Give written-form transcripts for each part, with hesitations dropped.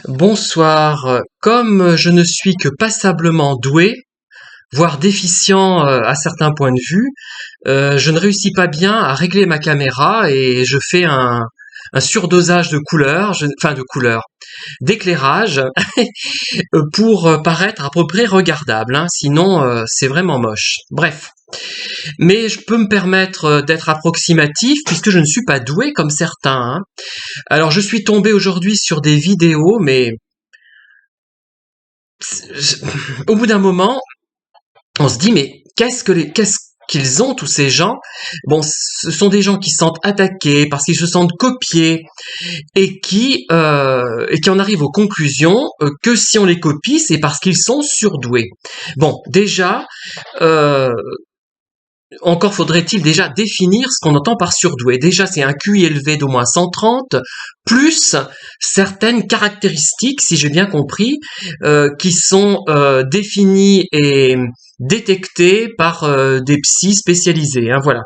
Bonsoir. Comme je ne suis que passablement doué, voire déficient à certains points de vue, je ne réussis pas bien à régler ma caméra et je fais un surdosage de couleurs, d'éclairage, pour paraître à peu près regardable, hein. Sinon, c'est vraiment moche. Bref. Mais je peux me permettre d'être approximatif puisque je ne suis pas doué comme certains, hein. Alors, je suis tombé aujourd'hui sur des vidéos, mais au bout d'un moment, on se dit mais qu'est-ce qu'ils ont tous ces gens? Bon, ce sont des gens qui se sentent attaqués parce qu'ils se sentent copiés et qui en arrivent aux conclusions que si on les copie, c'est parce qu'ils sont surdoués. Bon, déjà, euh, encore faudrait-il déjà définir ce qu'on entend par surdoué. Déjà, c'est un QI élevé d'au moins 130, plus certaines caractéristiques, si j'ai bien compris, qui sont définies et détectées par des psys spécialisés, hein, voilà.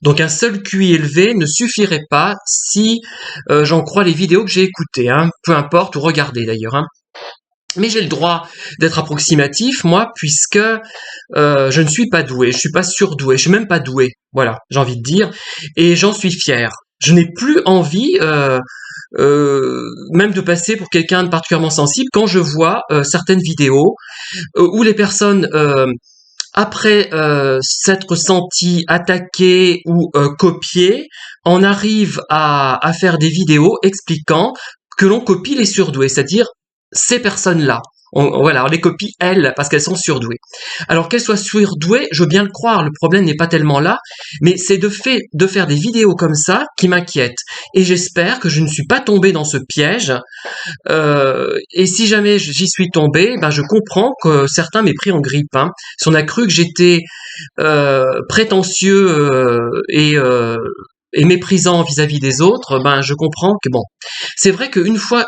Donc un seul QI élevé ne suffirait pas si j'en crois les vidéos que j'ai écoutées, hein, peu importe, ou regardées d'ailleurs, hein. Mais j'ai le droit d'être approximatif, moi, puisque je ne suis pas doué, je suis pas surdoué, je suis même pas doué, voilà, j'ai envie de dire, et j'en suis fier. Je n'ai plus envie, même de passer pour quelqu'un de particulièrement sensible quand je vois certaines vidéos où les personnes, après s'être senties attaquées ou copiées, en arrivent à faire des vidéos expliquant que l'on copie les surdoués, c'est-à-dire ces personnes-là. Voilà, on les copie elles parce qu'elles sont surdouées. Alors qu'elles soient surdouées, je veux bien le croire, le problème n'est pas tellement là, mais c'est de faire des vidéos comme ça qui m'inquiète. Et j'espère que je ne suis pas tombé dans ce piège. Et si jamais j'y suis tombé, ben je comprends que certains m'aient pris en grippe, hein. Si on a cru que j'étais prétentieux et méprisant vis-à-vis des autres, ben je comprends que bon, c'est vrai qu'une fois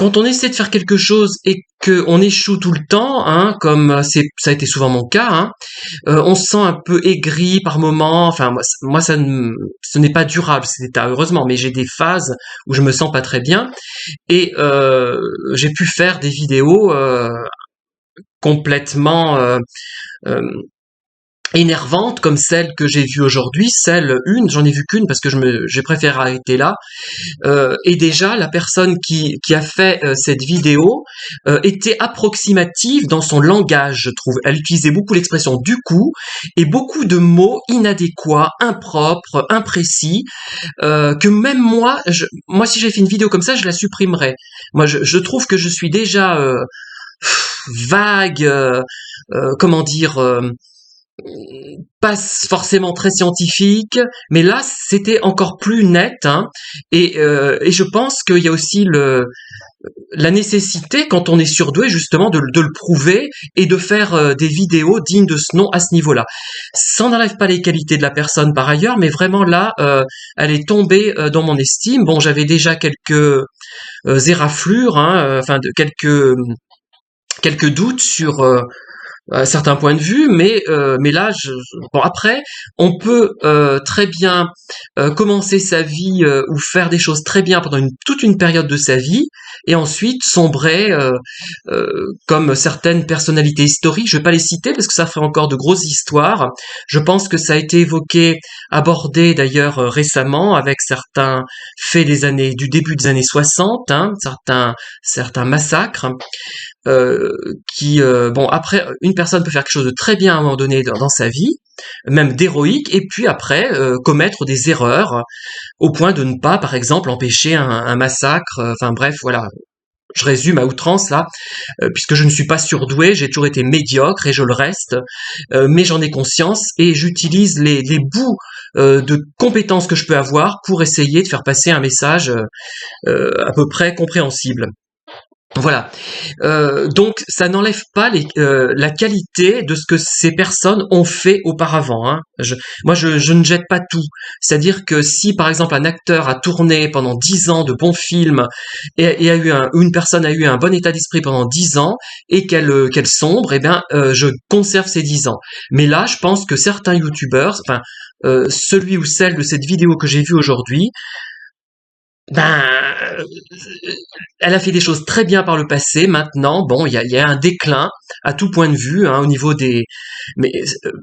quand on essaie de faire quelque chose et qu'on échoue tout le temps, hein, comme ça a été souvent mon cas, hein, on se sent un peu aigri par moment. Enfin, moi ce n'est pas durable cet état, heureusement, mais j'ai des phases où je me sens pas très bien et j'ai pu faire des vidéos complètement euh, énervantes comme celle que j'ai vue aujourd'hui, j'en ai vu qu'une parce que j'ai préféré arrêter là. Et déjà, la personne qui a fait cette vidéo était approximative dans son langage, je trouve. Elle utilisait beaucoup l'expression du coup et beaucoup de mots inadéquats, impropres, imprécis, que même moi, si j'ai fait une vidéo comme ça, je la supprimerais. Moi, je trouve que je suis déjà vague, comment dire. Pas forcément très scientifique, mais là c'était encore plus net, hein, et je pense qu'il y a aussi la nécessité quand on est surdoué justement de le prouver et de faire des vidéos dignes de ce nom à ce niveau-là. Ça n'enlève pas les qualités de la personne par ailleurs, mais vraiment là elle est tombée dans mon estime. Bon, j'avais déjà quelques éraflures, hein, enfin quelques doutes sur certains points de vue, mais là, bon, après, on peut très bien commencer sa vie ou faire des choses très bien pendant toute une période de sa vie, et ensuite sombrer comme certaines personnalités historiques. Je vais pas les citer parce que ça ferait encore de grosses histoires. Je pense que ça a été évoqué, abordé d'ailleurs récemment avec certains faits du début des années 60, hein, certains massacres bon, après une personne peut faire quelque chose de très bien à un moment donné dans sa vie, même d'héroïque, et puis après commettre des erreurs au point de ne pas, par exemple, empêcher un massacre. Enfin bref, voilà. Je résume à outrance là, puisque je ne suis pas surdoué, j'ai toujours été médiocre et je le reste, mais j'en ai conscience et j'utilise les bouts de compétences que je peux avoir pour essayer de faire passer un message à peu près compréhensible. Voilà. Donc ça n'enlève pas la qualité de ce que ces personnes ont fait auparavant, hein. Moi, je ne jette pas tout. C'est-à-dire que si, par exemple, un acteur a tourné pendant 10 ans de bons films et une personne a eu un bon état d'esprit pendant 10 ans et qu'elle sombre, eh bien, je conserve ces 10 ans. Mais là, je pense que certains youtubeurs, enfin, celui ou celle de cette vidéo que j'ai vue aujourd'hui, Ben, euh, elle a fait des choses très bien par le passé. Maintenant, bon, il y a un déclin à tout point de vue, hein, au niveau des. Mais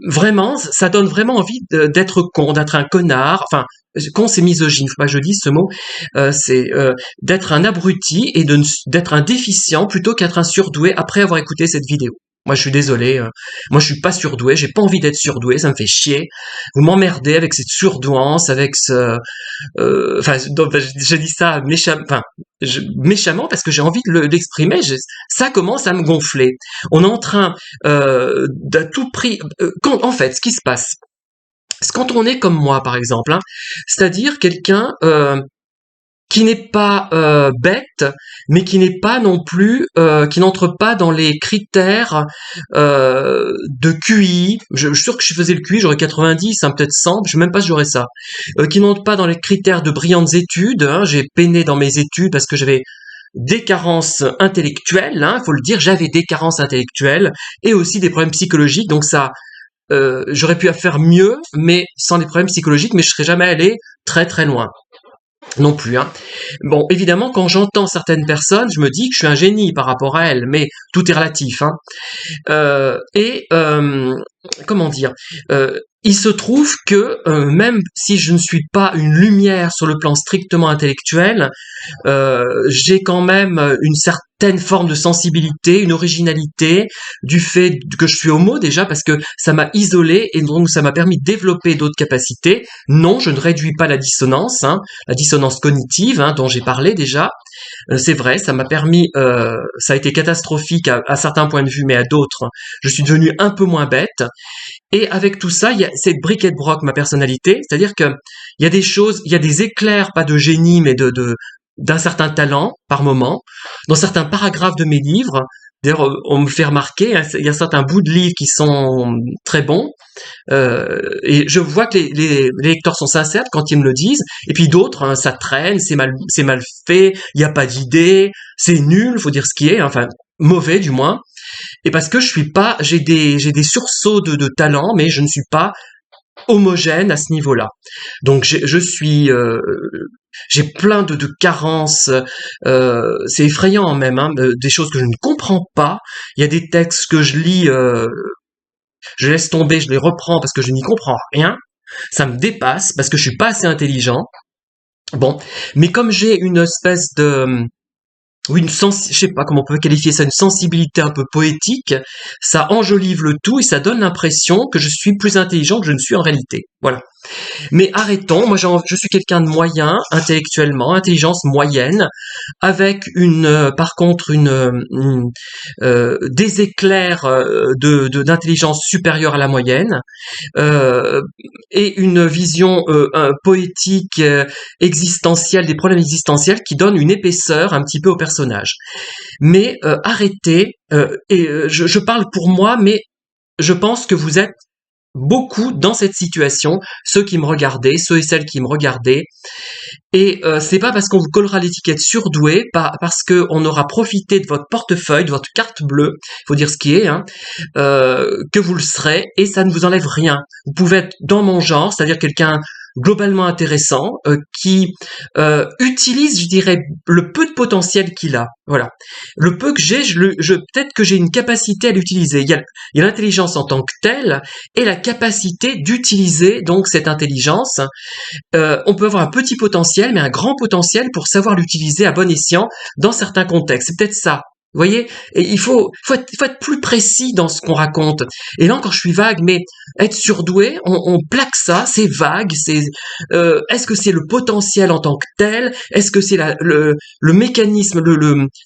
vraiment, ça donne vraiment envie d'être con, d'être un connard. Enfin, con, c'est misogyne. Faut pas que je dise ce mot. C'est d'être un abruti et d'être un déficient plutôt qu'être un surdoué après avoir écouté cette vidéo. Moi, je suis désolé. Moi, je suis pas surdoué. J'ai pas envie d'être surdoué. Ça me fait chier. Vous m'emmerdez avec cette surdouance, avec ce, enfin, je dis ça méchamment, enfin, méchamment parce que j'ai envie de l'exprimer. Ça commence à me gonfler. On est en train d'à tout prix. En fait, ce qui se passe, c'est quand on est comme moi, par exemple, hein, c'est-à-dire quelqu'un qui n'est pas bête, mais qui n'est pas non plus, qui n'entre pas dans les critères de QI. Je suis sûr que je faisais le QI, j'aurais 90, hein, peut-être 100, je sais même pas si j'aurais ça. Qui n'entre pas dans les critères de brillantes études. Hein, j'ai peiné dans mes études parce que j'avais des carences intellectuelles. Hein, faut le dire, j'avais des carences intellectuelles et aussi des problèmes psychologiques. Donc ça, j'aurais pu faire mieux, mais sans les problèmes psychologiques, mais je serais jamais allé très très loin non plus. Hein. Bon, évidemment, quand j'entends certaines personnes, je me dis que je suis un génie par rapport à elles, mais tout est relatif. Hein. Comment dire, il se trouve que même si je ne suis pas une lumière sur le plan strictement intellectuel, j'ai quand même une certaine forme de sensibilité, une originalité, du fait que je suis homo déjà, parce que ça m'a isolé et donc ça m'a permis de développer d'autres capacités. Non, je ne réduis pas la dissonance, hein, la dissonance cognitive, hein, dont j'ai parlé déjà. C'est vrai, ça m'a permis, ça a été catastrophique à certains points de vue, mais à d'autres, je suis devenu un peu moins bête. Et avec tout ça, il y a cette bric et broc ma personnalité, c'est-à-dire que il y a des choses, il y a des éclairs, pas de génie, mais d'un certain talent par moment, dans certains paragraphes de mes livres. D'ailleurs, on me fait remarquer, hein, il y a certains bouts de livres qui sont très bons, et je vois que les lecteurs sont sincères quand ils me le disent, et puis d'autres, hein, ça traîne, c'est mal fait, il n'y a pas d'idée, c'est nul, faut dire ce qui est, hein, enfin mauvais du moins. Et parce que je suis pas, j'ai des sursauts de talent, mais je ne suis pas homogène à ce niveau-là. Donc je suis, j'ai plein de carences. C'est effrayant même, hein, des choses que je ne comprends pas. Il y a des textes que je lis, je laisse tomber, je les reprends parce que je n'y comprends rien. Ça me dépasse parce que je suis pas assez intelligent. Bon, mais comme j'ai une espèce de oui, je sais pas comment on peut qualifier ça, une sensibilité un peu poétique, ça enjolive le tout et ça donne l'impression que je suis plus intelligent que je ne suis en réalité. Voilà. Mais arrêtons, moi je suis quelqu'un de moyen, intellectuellement, intelligence moyenne, avec par contre des éclairs d'intelligence supérieure à la moyenne, euh, et une vision poétique, existentielle, des problèmes existentiels qui donne une épaisseur un petit peu au personnage. Mais arrêtez, je parle pour moi, mais je pense que vous êtes beaucoup dans cette situation, ceux qui me regardaient, ceux et celles qui me regardaient, et c'est pas parce qu'on vous collera l'étiquette surdoué, pas parce que on aura profité de votre portefeuille, de votre carte bleue, faut dire ce qui est, hein, que vous le serez, et ça ne vous enlève rien. Vous pouvez être dans mon genre, c'est-à-dire quelqu'un globalement intéressant, qui utilise, je dirais, le peu de potentiel qu'il a. Voilà. Le peu que j'ai, peut-être que j'ai une capacité à l'utiliser. Il y a l'intelligence en tant que telle et la capacité d'utiliser donc cette intelligence. On peut avoir un petit potentiel, mais un grand potentiel pour savoir l'utiliser à bon escient dans certains contextes. C'est peut-être ça. Vous voyez, et faut être plus précis dans ce qu'on raconte. Et là encore, je suis vague, mais être surdoué, on plaque ça, c'est vague. Est-ce que c'est le potentiel en tant que tel? Est-ce que c'est le mécanisme,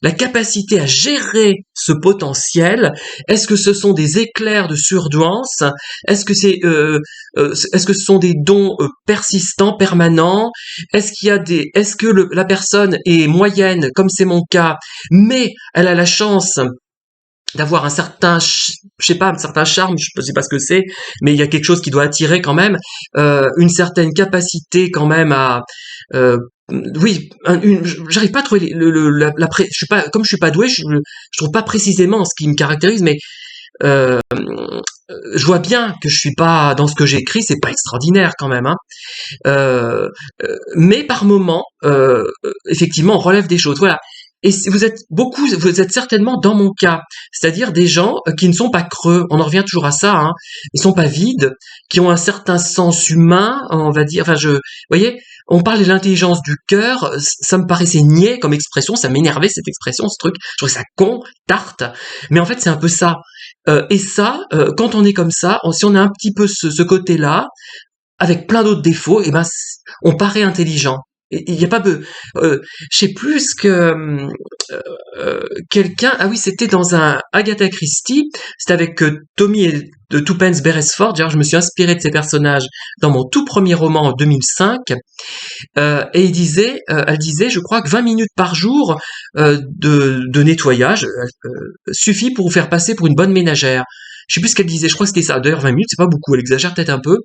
la capacité à gérer ce potentiel? Est-ce que ce sont des éclairs de surdouance? Est-ce que ce sont des dons persistants, permanents? Est-ce que la personne est moyenne, comme c'est mon cas, mais elle a la chance d'avoir un certain, je sais pas, un certain charme, je sais pas ce que c'est, mais il y a quelque chose qui doit attirer quand même, une certaine capacité quand même à, oui, j'arrive pas à trouver je suis pas, comme je suis pas doué, je trouve pas précisément ce qui me caractérise, mais euh, je vois bien que je suis pas dans ce que j'écris, c'est pas extraordinaire quand même, hein. Euh, mais par moment, effectivement, on relève des choses. Voilà. Et vous êtes beaucoup, vous êtes certainement dans mon cas, c'est-à-dire des gens qui ne sont pas creux. On en revient toujours à ça. Hein. Ils sont pas vides, qui ont un certain sens humain, on va dire. Enfin, vous voyez, on parle de l'intelligence du cœur. Ça me paraissait niais comme expression, ça m'énervait cette expression, ce truc. Je trouvais ça con, tarte. Mais en fait, c'est un peu ça. Et ça, quand on est comme ça, si on a un petit peu ce côté-là, avec plein d'autres défauts, et ben on paraît intelligent. Il n'y a pas de, je sais plus que quelqu'un, ah oui, c'était dans un Agatha Christie, c'était avec Tommy et de Tuppence Beresford. D'ailleurs, je me suis inspiré de ces personnages dans mon tout premier roman en 2005. Et elle disait, je crois que 20 minutes par jour de nettoyage suffit pour vous faire passer pour une bonne ménagère. Je sais plus ce qu'elle disait, je crois que c'était ça. D'ailleurs, 20 minutes, c'est pas beaucoup, elle exagère peut-être un peu.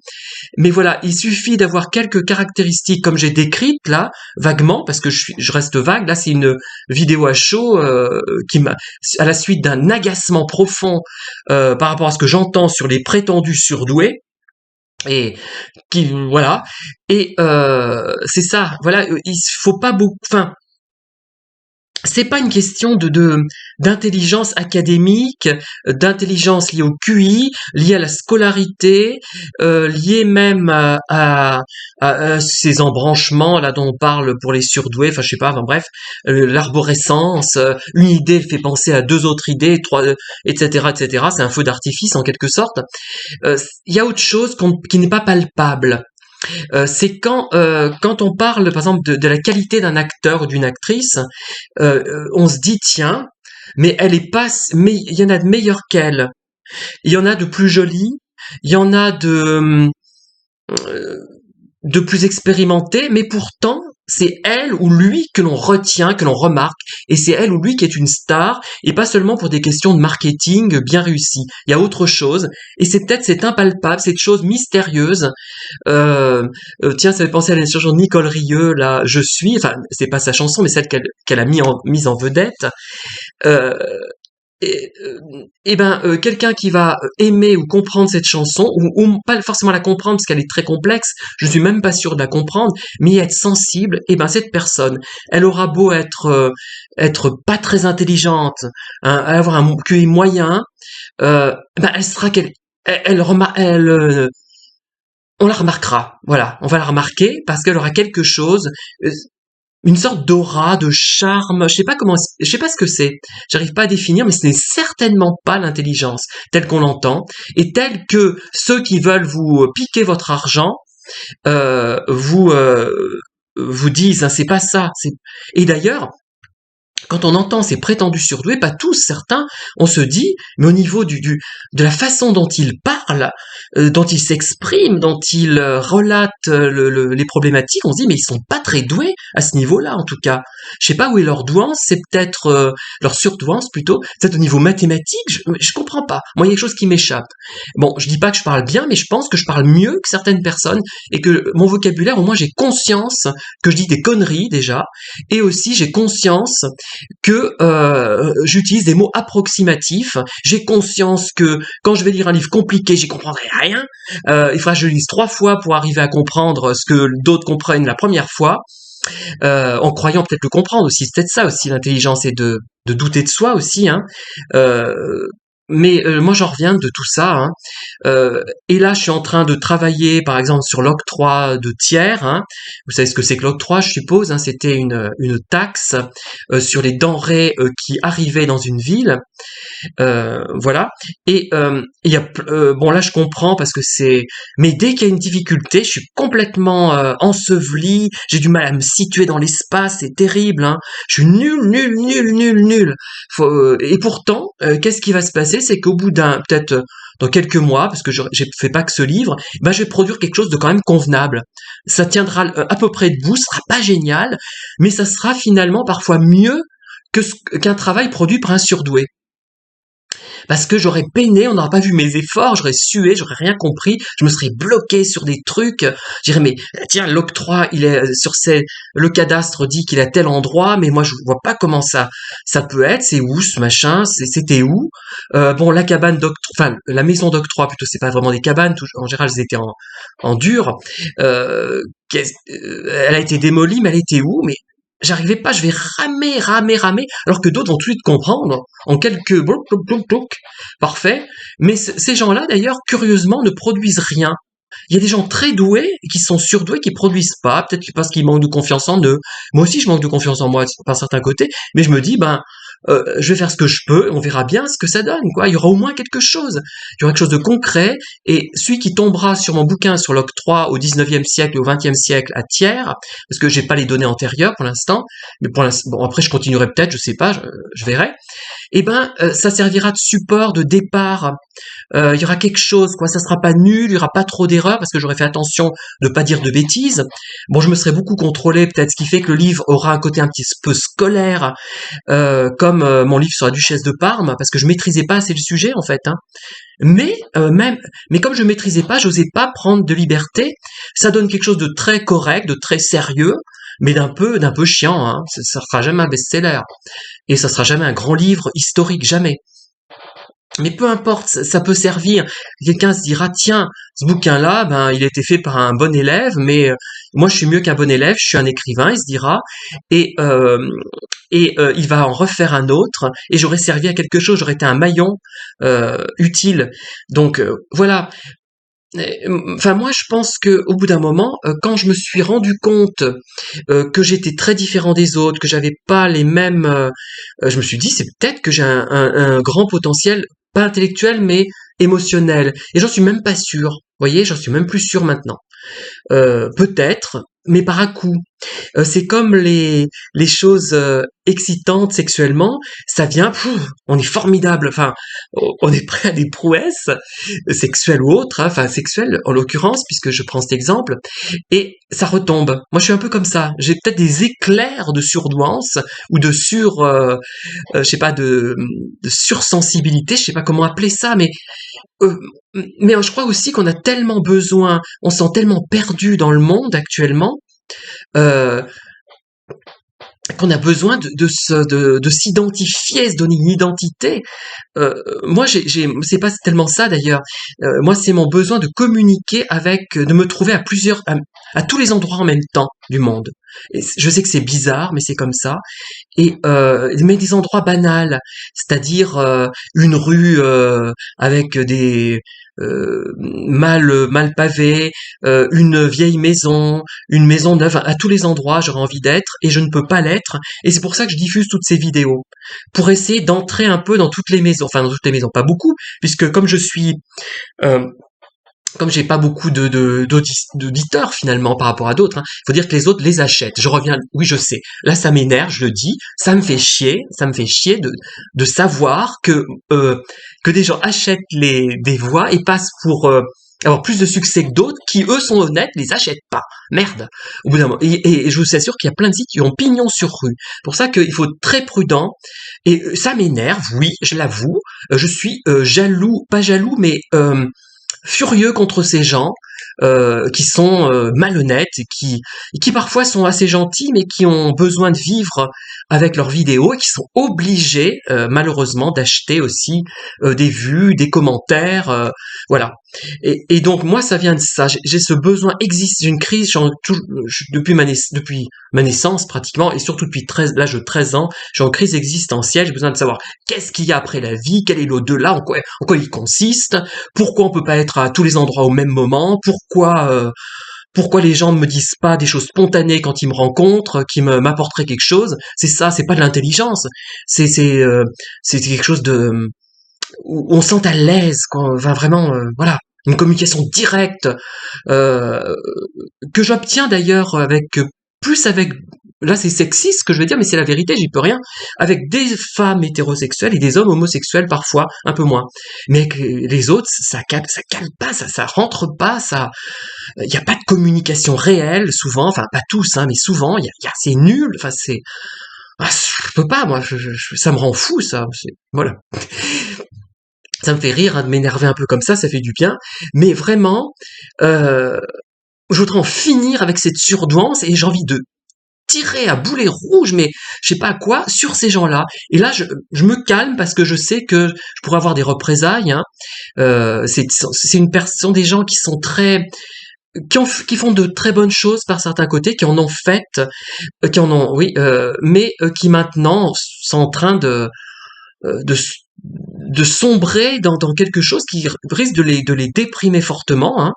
Mais voilà, il suffit d'avoir quelques caractéristiques comme j'ai décrites là, vaguement, parce que je reste vague. Là, c'est une vidéo à chaud qui m'a, à la suite d'un agacement profond par rapport à ce que j'entends sur les prétendus surdoués. Et qui voilà. Et c'est ça. Voilà, il faut pas beaucoup. Enfin, c'est pas une question d'intelligence académique, d'intelligence liée au QI, liée à la scolarité, liée même à ces embranchements là dont on parle pour les surdoués. Enfin, je sais pas. Enfin, bref, l'arborescence, une idée fait penser à deux autres idées, trois, etc., etc. C'est un feu d'artifice en quelque sorte. Il y a autre chose qui n'est pas palpable. C'est quand on parle, par exemple, de la qualité d'un acteur ou d'une actrice, on se dit tiens, mais elle est pas, mais il y en a de meilleures qu'elle, il y en a de plus jolies, il y en a de plus expérimenté, mais pourtant, c'est elle ou lui que l'on retient, que l'on remarque, et c'est elle ou lui qui est une star, et pas seulement pour des questions de marketing bien réussies. Il y a autre chose, et c'est peut-être cette impalpable, cette chose mystérieuse. Tiens, ça fait penser à l'insurgente Nicole Rieu, là, Je suis, enfin, c'est pas sa chanson, mais celle qu'elle a mise en vedette. Euh, Quelqu'un qui va aimer ou comprendre cette chanson, ou pas forcément la comprendre parce qu'elle est très complexe, je suis même pas sûr de la comprendre, mais être sensible, cette personne, elle aura beau être pas très intelligente, hein, avoir un QI moyen, elle sera on la remarquera, voilà, on va la remarquer parce qu'elle aura quelque chose, une sorte d'aura, de charme, je sais pas ce que c'est, j'arrive pas à définir, mais ce n'est certainement pas l'intelligence telle qu'on l'entend, et telle que ceux qui veulent vous piquer votre argent, euh, vous euh, vous disent, hein, c'est pas ça. Et d'ailleurs, quand on entend ces prétendus surdoués, pas tous, certains, on se dit, mais au niveau de la façon dont ils parlent, dont ils s'expriment, dont ils relatent les problématiques, on se dit, mais ils sont pas très doués à ce niveau-là, en tout cas. Je sais pas où est leur douance, c'est peut-être leur surdouance plutôt, peut-être au niveau mathématique, je comprends pas. Moi, il y a quelque chose qui m'échappe. Bon, je dis pas que je parle bien, mais je pense que je parle mieux que certaines personnes et que mon vocabulaire, au moins, j'ai conscience que je dis des conneries déjà, et aussi j'ai conscience que j'utilise des mots approximatifs. J'ai conscience que quand je vais lire un livre compliqué, j'y comprendrai rien. Il faudra que je lise 3 fois pour arriver à comprendre ce que d'autres comprennent la première fois, en croyant peut-être le comprendre aussi. C'est peut-être ça aussi l'intelligence, et de douter de soi aussi. Hein. Euh, moi, j'en reviens de tout ça. Hein. Et là, je suis en train de travailler, par exemple, sur l'octroi de tiers. Hein. Vous savez ce que c'est que l'octroi, je suppose. Hein. C'était une taxe sur les denrées qui arrivaient dans une ville. Voilà. Et il y a, bon là, je comprends parce que c'est. Mais dès qu'il y a une difficulté, je suis complètement enseveli. J'ai du mal à me situer dans l'espace. C'est terrible. Hein. Je suis nul. Et pourtant, qu'est-ce qui va se passer? C'est qu'au bout peut-être dans quelques mois, parce que j'ai fait pas que ce livre, je vais produire quelque chose de quand même convenable. Ça tiendra à peu près debout, ce sera pas génial, mais ça sera finalement parfois mieux qu'un travail produit par un surdoué. parce que j'aurais peiné, on n'aurait pas vu mes efforts, j'aurais sué, j'aurais rien compris, je me serais bloqué sur des trucs, je dirais mais tiens l'octroi il est le cadastre dit qu'il est à tel endroit, mais moi je vois pas comment ça peut être, c'est où ce machin, c'était où, bon la cabane d'octroi, enfin la maison d'octroi plutôt, c'est pas vraiment des cabanes, en général elles étaient en dur, elle a été démolie, mais elle était où, mais j'arrivais pas, je vais ramer, alors que d'autres vont tout de suite comprendre en quelques bloc, parfait. Mais ces gens-là, d'ailleurs, curieusement, ne produisent rien. Il y a des gens très doués qui sont surdoués qui produisent pas, peut-être parce qu'ils manquent de confiance en eux. Moi aussi, je manque de confiance en moi par certains côtés, mais je me dis, ben, je vais faire ce que je peux, on verra bien ce que ça donne, quoi. Il y aura au moins quelque chose. Il y aura quelque chose de concret, et celui qui tombera sur mon bouquin sur l'octroi au 19e siècle et au 20e siècle à Thiers, parce que j'ai pas les données antérieures pour l'instant, mais pour l'instant, bon, après je continuerai peut-être, je sais pas, je verrai. Eh ben, ça servira de support, de départ. Il y aura quelque chose, quoi. Ça sera pas nul, il y aura pas trop d'erreurs parce que j'aurais fait attention de pas dire de bêtises. Bon, je me serais beaucoup contrôlé, peut-être, ce qui fait que le livre aura un côté un petit peu scolaire, comme mon livre sur la duchesse de Parme, parce que je maîtrisais pas assez le sujet en fait. Hein. Mais comme je maîtrisais pas, j'osais pas prendre de liberté. Ça donne quelque chose de très correct, de très sérieux, mais d'un peu chiant. Hein. Ça sera jamais un best-seller et ça sera jamais un grand livre historique, jamais. Mais peu importe, ça peut servir. Quelqu'un se dira, tiens, ce bouquin-là, ben, il a été fait par un bon élève, mais moi, je suis mieux qu'un bon élève, je suis un écrivain, il se dira, et, il va en refaire un autre, et j'aurais servi à quelque chose, j'aurais été un maillon utile. Donc voilà. Enfin, moi, je pense que au bout d'un moment, quand je me suis rendu compte que j'étais très différent des autres, que j'avais pas les mêmes, je me suis dit, c'est peut-être que j'ai un grand potentiel, pas intellectuel, mais émotionnel. Et j'en suis même pas sûr. Vous voyez, j'en suis même plus sûr maintenant. Peut-être, mais par à-coup. C'est comme les choses excitantes sexuellement, ça vient, on est formidable, enfin, on est prêt à des prouesses sexuelles ou autres, hein, enfin sexuelles en l'occurrence, puisque je prends cet exemple, et ça retombe. Moi, je suis un peu comme ça. J'ai peut-être des éclairs de surdouance ou de je sais pas, de sursensibilité, je sais pas comment appeler ça, euh, mais je crois aussi qu'on a tellement besoin, on se sent tellement perdu dans le monde actuellement, euh, qu'on a besoin de s'identifier, se donner une identité. Moi, c'est pas tellement ça d'ailleurs. Moi, c'est mon besoin de communiquer de me trouver à tous les endroits en même temps du monde. Et je sais que c'est bizarre, mais c'est comme ça. Et mais des endroits banals, c'est-à-dire une rue avec des mal pavés, une vieille maison, une maison neuve, à tous les endroits j'aurais envie d'être et je ne peux pas l'être, et c'est pour ça que je diffuse toutes ces vidéos pour essayer d'entrer un peu dans toutes les maisons, enfin dans toutes les maisons, pas beaucoup, puisque euh, comme j'ai pas beaucoup d'auditeurs finalement par rapport à d'autres, hein, il faut dire que les autres les achètent. Je reviens, oui je sais, là ça m'énerve, je le dis, ça me fait chier de savoir que des gens achètent des voix et passent pour avoir plus de succès que d'autres qui eux sont honnêtes, les achètent pas. Merde. Au bout d'un moment, et je vous assure qu'il y a plein de sites qui ont pignon sur rue. Pour ça qu'il faut être très prudent. Et ça m'énerve, oui, je l'avoue. Je suis jaloux, pas jaloux, mais furieux contre ces gens qui sont malhonnêtes et qui parfois sont assez gentils mais qui ont besoin de vivre avec leurs vidéos et qui sont obligés malheureusement d'acheter aussi des vues, des commentaires, voilà. Et donc moi ça vient de ça, j'ai ce besoin existe, j'ai une crise depuis ma naissance pratiquement et surtout depuis l'âge de 13 ans, j'ai une crise existentielle, j'ai besoin de savoir qu'est-ce qu'il y a après la vie, quel est l'au-delà, en quoi il consiste, pourquoi on peut pas être à tous les endroits au même moment, pourquoi les gens ne me disent pas des choses spontanées quand ils me rencontrent, qui m'apporteraient quelque chose. C'est ça, c'est pas de l'intelligence, c'est quelque chose de où on se sent à l'aise, quoi. Enfin, vraiment, voilà, une communication directe euh, que j'obtiens d'ailleurs plus avec, là c'est sexiste ce que je vais dire, mais c'est la vérité, j'y peux rien, avec des femmes hétérosexuelles et des hommes homosexuels parfois, un peu moins. Mais avec les autres, ça cale pas, ça rentre pas, il y a pas de communication réelle souvent, enfin pas tous, hein, mais souvent, c'est nul, enfin je peux pas, moi, ça me rend fou, ça, voilà. Ça me fait rire hein, de m'énerver un peu comme ça fait du bien. Mais vraiment, euh, je voudrais en finir avec cette surdouance et j'ai envie de tirer à boulet rouge, mais je sais pas à quoi, sur ces gens-là. Et là, je me calme parce que je sais que je pourrais avoir des représailles. Hein. C'est une personne, des gens qui sont très, qui font de très bonnes choses par certains côtés, qui en ont fait, qui en ont, oui, mais qui maintenant sont en train de sombrer dans quelque chose qui risque de les déprimer fortement, hein,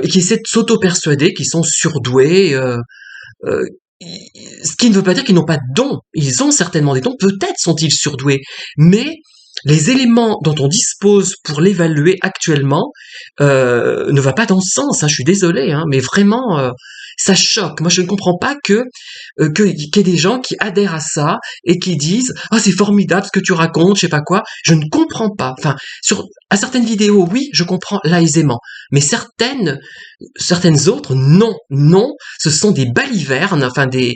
et qui essaient de s'auto-persuader qu'ils sont surdoués. Euh, Ce qui ne veut pas dire qu'ils n'ont pas de dons. Ils ont certainement des dons. Peut-être sont-ils surdoués, mais les éléments dont on dispose pour l'évaluer actuellement ne va pas dans ce sens. Hein, je suis désolé, hein, mais vraiment, ça choque. Moi, je ne comprends pas qu'il y ait des gens qui adhèrent à ça et qui disent «Ah, c'est formidable ce que tu racontes, je sais pas quoi». Je ne comprends pas. Enfin, à certaines vidéos, oui, je comprends là aisément, mais certaines autres, non, non. Ce sont des balivernes, enfin des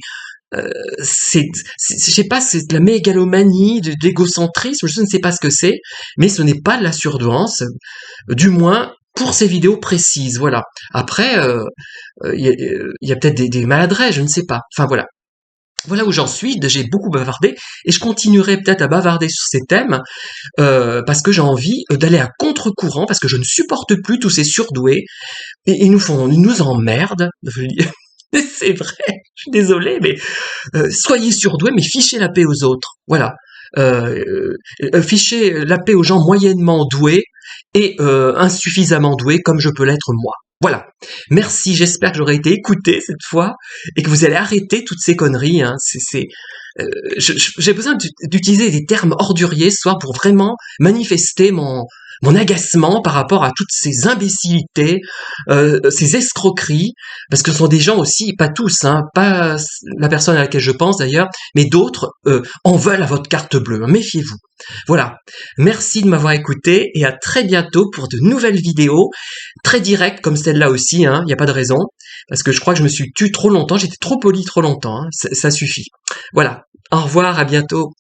je sais pas, c'est de la mégalomanie, de l'égocentrisme, je ne sais pas ce que c'est, mais ce n'est pas de la surdouance, du moins pour ces vidéos précises, voilà. Après, il y a peut-être des maladresses, je ne sais pas. Enfin voilà. Voilà où j'en suis, j'ai beaucoup bavardé et je continuerai peut-être à bavarder sur ces thèmes parce que j'ai envie d'aller à contre-courant, parce que je ne supporte plus tous ces surdoués et ils nous emmerdent. C'est vrai, je suis désolé, mais soyez surdoués, mais fichez la paix aux autres. Voilà. Fichez la paix aux gens moyennement doués et insuffisamment doués comme je peux l'être moi. Voilà. Merci, j'espère que j'aurai été écouté cette fois et que vous allez arrêter toutes ces conneries. Hein. J'ai besoin d'utiliser des termes orduriers ce soir pour vraiment manifester mon agacement par rapport à toutes ces imbécilités, ces escroqueries, parce que ce sont des gens aussi, pas tous, hein, pas la personne à laquelle je pense d'ailleurs, mais d'autres en veulent à votre carte bleue. Méfiez-vous. Voilà. Merci de m'avoir écouté et à très bientôt pour de nouvelles vidéos très directes comme celle-là aussi. Hein, il n'y a pas de raison parce que je crois que je me suis tue trop longtemps. J'étais trop poli trop longtemps. Hein, ça suffit. Voilà. Au revoir. À bientôt.